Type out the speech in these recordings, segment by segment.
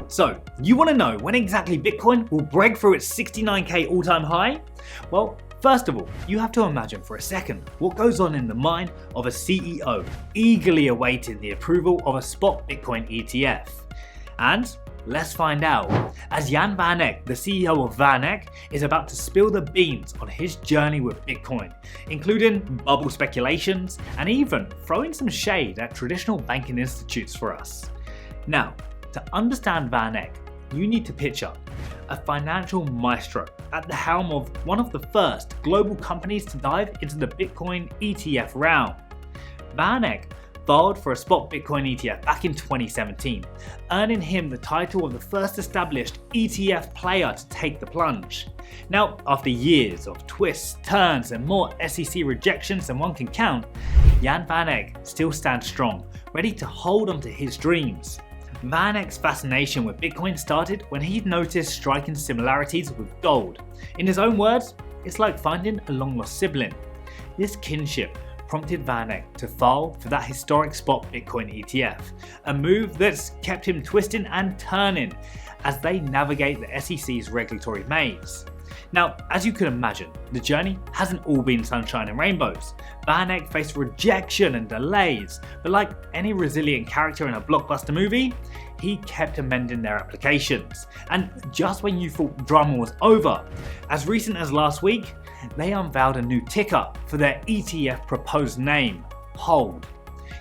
So, you want to know when exactly Bitcoin will break through its 69k all-time high? Well, first of all, you have to imagine for a second what goes on in the mind of a CEO eagerly awaiting the approval of a spot Bitcoin ETF. And let's find out, as Jan van Eck, the CEO of Van Eck, is about to spill the beans on his journey with Bitcoin, including bubble speculations and even throwing some shade at traditional banking institutes for us. Now, to understand Van Eck, you need to picture a financial maestro at the helm of one of the first global companies to dive into the Bitcoin ETF realm. Van Eck filed for a spot Bitcoin ETF back in 2017, earning him the title of the first established ETF player to take the plunge. Now, after years of twists, turns, and more SEC rejections than one can count, Jan van Eck still stands strong, ready to hold on to his dreams. Van Eck's fascination with Bitcoin started when he noticed striking similarities with gold. In his own words, it's like finding a long-lost sibling. This kinship prompted Van Eck to file for that historic spot Bitcoin ETF, a move that's kept him twisting and turning as they navigate the SEC's regulatory maze. Now, as you can imagine, the journey hasn't all been sunshine and rainbows. Van Eck faced rejection and delays, but like any resilient character in a blockbuster movie, he kept amending their applications. And just when you thought drama was over, as recent as last week, they unveiled a new ticker for their ETF proposed name, HOLD.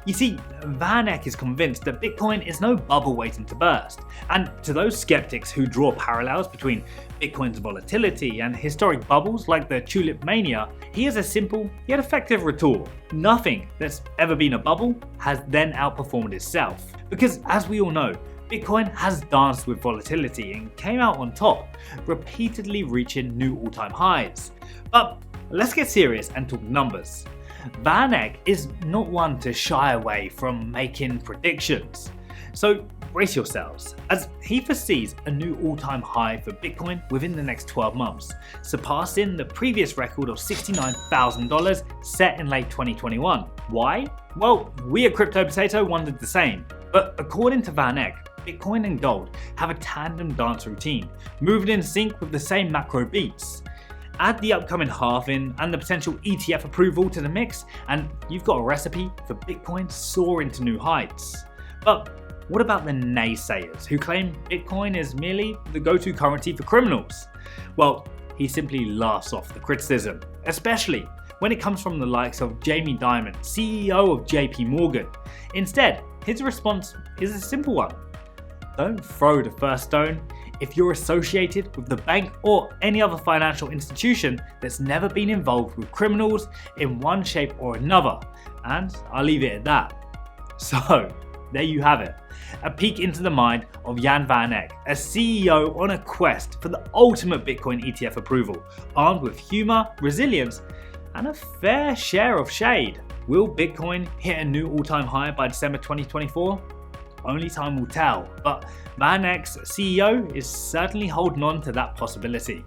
You see, Van Eck is convinced that Bitcoin is no bubble waiting to burst, and to those skeptics who draw parallels between Bitcoin's volatility and historic bubbles like the Tulip Mania, he has a simple yet effective retort. Nothing that's ever been a bubble has then outperformed itself. Because as we all know, Bitcoin has danced with volatility and came out on top, repeatedly reaching new all-time highs. But let's get serious and talk numbers. Van Eck is not one to shy away from making predictions. So brace yourselves, as he foresees a new all-time high for Bitcoin within the next 12 months, surpassing the previous record of $69,000 set in late 2021. Why? Well, we at Crypto Potato wondered the same. But according to Van Eck, Bitcoin and gold have a tandem dance routine, moving in sync with the same macro beats. Add the upcoming halving and the potential ETF approval to the mix, and you've got a recipe for Bitcoin soaring to new heights. But what about the naysayers who claim Bitcoin is merely the go-to currency for criminals? Well, he simply laughs off the criticism, especially when it comes from the likes of Jamie Dimon, CEO of JP Morgan. Instead, his response is a simple one. Don't throw the first stone if you're associated with the bank or any other financial institution that's never been involved with criminals in one shape or another. And I'll leave it at that. So, there you have it. A peek into the mind of Jan van Eck, a CEO on a quest for the ultimate Bitcoin ETF approval, armed with humor, resilience, and a fair share of shade. Will Bitcoin hit a new all-time high by December 2024? Only time will tell, but Van Eck's CEO is certainly holding on to that possibility.